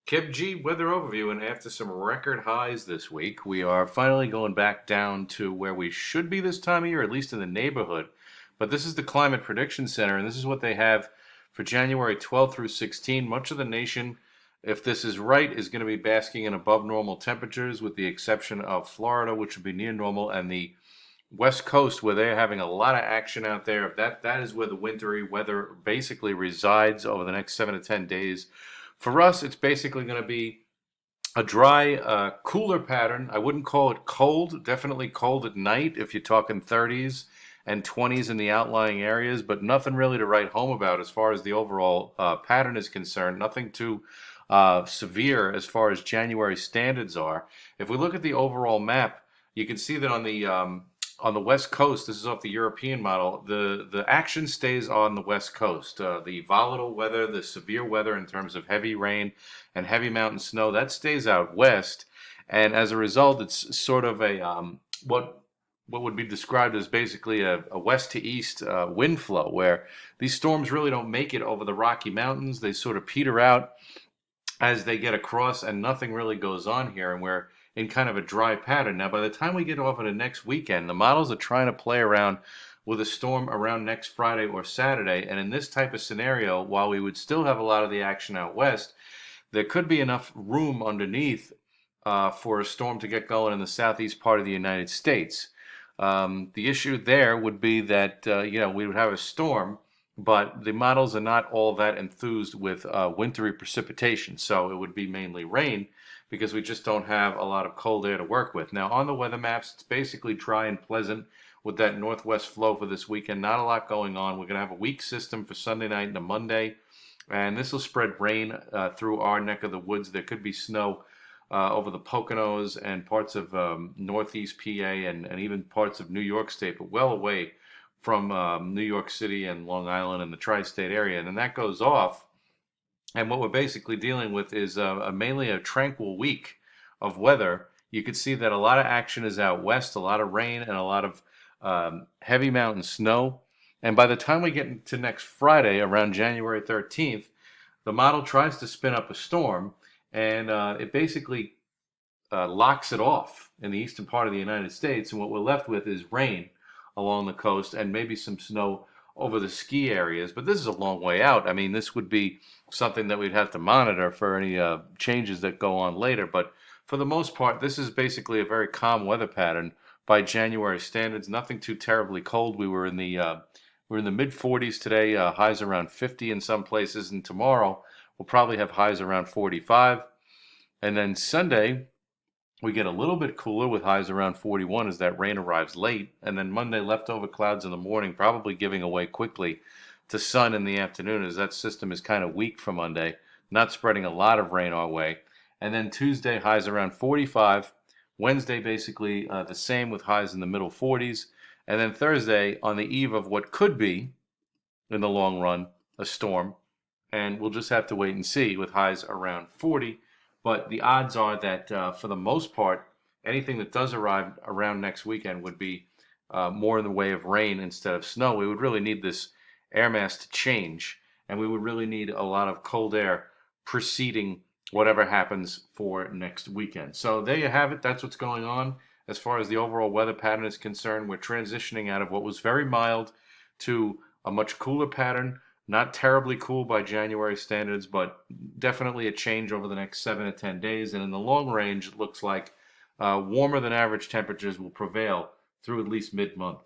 Kip G weather overview, and after some record highs this week, we are finally going back down to where we should be this time of year, at least in the neighborhood. But this is the Climate Prediction Center, and this is what they have for January 12th through 16. Much of the nation, if this is right, is going to be basking in above normal temperatures, with the exception of Florida, which would be near normal, and the West Coast, where they're having a lot of action out there. That is where the wintry weather basically resides over the next 7 to 10 days. For us, it's basically going to be a dry, cooler pattern. I wouldn't call it cold. Definitely cold at night if you're talking 30s and 20s in the outlying areas, but nothing really to write home about as far as the overall pattern is concerned. Nothing too severe as far as January standards are. If we look at the overall map, you can see that on the West Coast, this is off the European model, the action stays on the West Coast. The volatile weather, the severe weather in terms of heavy rain and heavy mountain snow, that stays out west. And as a result, it's sort of a what would be described as basically a west to east wind flow, where these storms really don't make it over the Rocky Mountains. They sort of peter out as they get across, and nothing really goes on here, and we're in kind of a dry pattern. Now, by the time we get off into next weekend, the models are trying to play around with a storm around next Friday or Saturday, and in this type of scenario, while we would still have a lot of the action out west, there could be enough room underneath for a storm to get going in the southeast part of the United States. The issue there would be that we would have a storm, but the models are not all that enthused with wintry precipitation, so it would be mainly rain because we just don't have a lot of cold air to work with. Now, on the weather maps, it's basically dry and pleasant with that northwest flow for this weekend. Not a lot going on. We're going to have a weak system for Sunday night into Monday, and this will spread rain through our neck of the woods. There could be snow over the Poconos and parts of northeast PA and even parts of New York State, but well away from New York City and Long Island and the tri-state area. And then that goes off, and what we're basically dealing with is mainly a tranquil week of weather. You can see that a lot of action is out west, a lot of rain and a lot of heavy mountain snow. And by the time we get to next Friday, around January 13th, the model tries to spin up a storm, and it basically locks it off in the eastern part of the United States. And what we're left with is rain along the coast and maybe some snow over the ski areas. But this is a long way out. I mean, this would be something that we'd have to monitor for any changes that go on later. But for the most part, this is basically a very calm weather pattern by January standards. Nothing too terribly cold. We're in the mid 40s today, highs around 50 in some places, and tomorrow we'll probably have highs around 45. And then Sunday, we get a little bit cooler with highs around 41 as that rain arrives late. And then Monday, leftover clouds in the morning, probably giving away quickly to sun in the afternoon as that system is kind of weak for Monday, not spreading a lot of rain our way. And then Tuesday, highs around 45. Wednesday, basically the same with highs in the middle 40s. And then Thursday, on the eve of what could be, in the long run, a storm. And we'll just have to wait and see with highs around 40. But the odds are that for the most part, anything that does arrive around next weekend would be more in the way of rain instead of snow. We would really need this air mass to change, and we would really need a lot of cold air preceding whatever happens for next weekend. So there you have it. That's what's going on. As far as the overall weather pattern is concerned, we're transitioning out of what was very mild to a much cooler pattern. Not terribly cool by January standards, but definitely a change over the next 7 to 10 days. And in the long range, it looks like warmer than average temperatures will prevail through at least mid-month.